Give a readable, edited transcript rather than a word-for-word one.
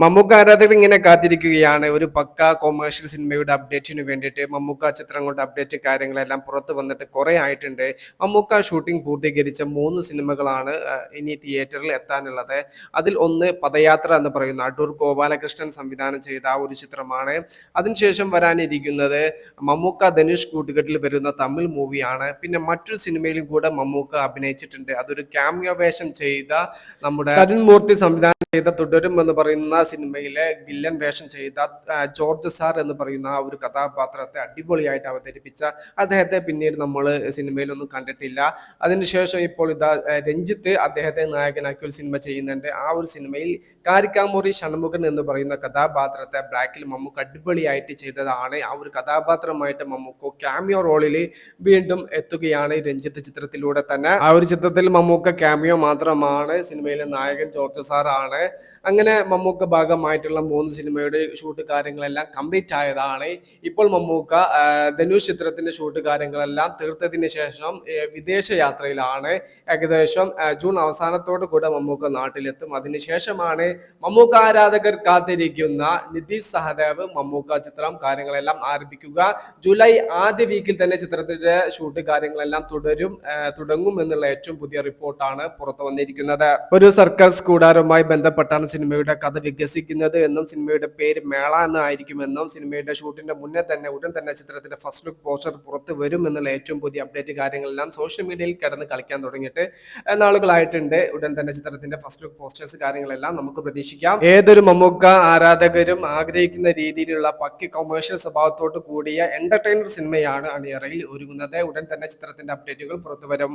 മമ്മൂക്ക ആരാധകർ ഇങ്ങനെ കാത്തിരിക്കുകയാണ് ഒരു പക്ക കൊമേഴ്ഷ്യൽ സിനിമയുടെ അപ്ഡേറ്റിന് വേണ്ടിയിട്ട്. മമ്മൂക്ക ചിത്രങ്ങളുടെ അപ്ഡേറ്റ് കാര്യങ്ങളെല്ലാം പുറത്ത് വന്നിട്ട് കുറെ ആയിട്ടുണ്ട്. മമ്മൂക്ക ഷൂട്ടിംഗ് പൂർത്തീകരിച്ച 3 സിനിമകളാണ് ഇനി തിയേറ്ററിൽ എത്താനുള്ളത്. അതിൽ ഒന്ന് പദയാത്ര എന്ന് പറയുന്ന അടൂർ ഗോപാലകൃഷ്ണൻ സംവിധാനം ചെയ്ത ആ ഒരു ചിത്രമാണ്. അതിനുശേഷം വരാനിരിക്കുന്നത് മമ്മൂക്ക ധനുഷ് കൂട്ടുകെട്ടിൽ വരുന്ന തമിഴ് മൂവിയാണ്. പിന്നെ മറ്റൊരു സിനിമയിലും കൂടെ മമ്മൂക്ക അഭിനയിച്ചിട്ടുണ്ട്. അതൊരു ക്യാമിയോ വേഷം ചെയ്ത നമ്മുടെ അരുൺ മൂർത്തി സംവിധാനം ചെയ്ത തുടരും എന്ന് പറയുന്ന സിനിമയിലെ വില്ലൻ വേഷം ചെയ്ത ജോർജ് സാർ എന്ന് പറയുന്ന ആ ഒരു കഥാപാത്രത്തെ അടിപൊളിയായിട്ട് അവതരിപ്പിച്ച അദ്ദേഹത്തെ പിന്നീട് നമ്മൾ സിനിമയിലൊന്നും കണ്ടിട്ടില്ല. അതിനുശേഷം ഇപ്പോൾ ഇതാ രഞ്ജിത്ത് അദ്ദേഹത്തെ നായകനാക്കി ഒരു സിനിമ ചെയ്യുന്നുണ്ട്. ആ ഒരു സിനിമയിൽ കാരിക്കാമൂറി ഷൺമുഖൻ എന്ന് പറയുന്ന കഥാപാത്രത്തെ ബ്ലാക്കിൽ മമ്മൂക്ക അടിപൊളിയായിട്ട് ചെയ്തതാണ്. ആ ഒരു കഥാപാത്രമായിട്ട് മമ്മൂക്ക ക്യാമിയോ റോളിൽ വീണ്ടും എത്തുകയാണ് രഞ്ജിത്ത് ചിത്രത്തിലൂടെ തന്നെ. ആ ഒരു ചിത്രത്തിൽ മമ്മൂക്ക ക്യാമിയോ മാത്രമാണ്, സിനിമയിലെ നായകൻ ജോർജ് സാർ ആണ്. അങ്ങനെ മമ്മൂക്ക ഭാഗമായിട്ടുള്ള 3 സിനിമയുടെ ഷൂട്ട് കാര്യങ്ങളെല്ലാം കംപ്ലീറ്റ് ആയതാണ്. ഇപ്പോൾ മമ്മൂക്ക ധനുഷ് ചിത്രത്തിന്റെ ഷൂട്ട് കാര്യങ്ങളെല്ലാം തീർത്തതിന് ശേഷം വിദേശ യാത്രയിലാണ്. ഏകദേശം ജൂൺ അവസാനത്തോടു കൂടെ മമ്മൂക്ക നാട്ടിലെത്തും. അതിനുശേഷമാണ് മമ്മൂക്ക ആരാധകർ കാത്തിരിക്കുന്ന നിതീഷ് സഹദേവ് മമ്മൂക്ക ചിത്രം കാര്യങ്ങളെല്ലാം ആരംഭിക്കുക. ജൂലൈ ആദ്യ വീക്കിൽ തന്നെ ചിത്രത്തിന്റെ ഷൂട്ട് കാര്യങ്ങളെല്ലാം തുടങ്ങും എന്നുള്ള ഏറ്റവും പുതിയ റിപ്പോർട്ടാണ് പുറത്തു വന്നിരിക്കുന്നത്. ഒരു സർക്കസ് കൂടാരവുമായി ബന്ധപ്പെട്ടാണ് സിനിമയുടെ കഥ വികസിക്കുന്നത് എന്നും സിനിമയുടെ പേര് മേള എന്നായിരിക്കുമെന്നും സിനിമയുടെ ഷൂട്ടിന്റെ മുന്നേ തന്നെ ഉടൻ തന്നെ ചിത്രത്തിന്റെ ഫസ്റ്റ് ലുക്ക് പോസ്റ്റർ പുറത്ത് വരും എന്നുള്ള ഏറ്റവും പുതിയ അപ്ഡേറ്റ് കാര്യങ്ങളെല്ലാം സോഷ്യൽ മീഡിയയിൽ കിടന്ന് കളിക്കാൻ തുടങ്ങിയിട്ട് നാളുകളായിട്ടുണ്ട്. ഉടൻ തന്നെ ചിത്രത്തിന്റെ ഫസ്റ്റ് ലുക്ക് പോസ്റ്റേഴ്സ് കാര്യങ്ങളെല്ലാം നമുക്ക് പ്രതീക്ഷിക്കാം. ഏതൊരു മമ്മൂക്ക ആരാധകരും ആഗ്രഹിക്കുന്ന രീതിയിലുള്ള പക്കി കൊമേഴ്ഷ്യൽ സ്വഭാവത്തോട് കൂടിയ എന്റർടൈനർ സിനിമയാണ് അണിയറയിൽ ഒരുങ്ങുന്നത്. ഉടൻ തന്നെ ചിത്രത്തിന്റെ അപ്ഡേറ്റുകൾ പുറത്തു വരും.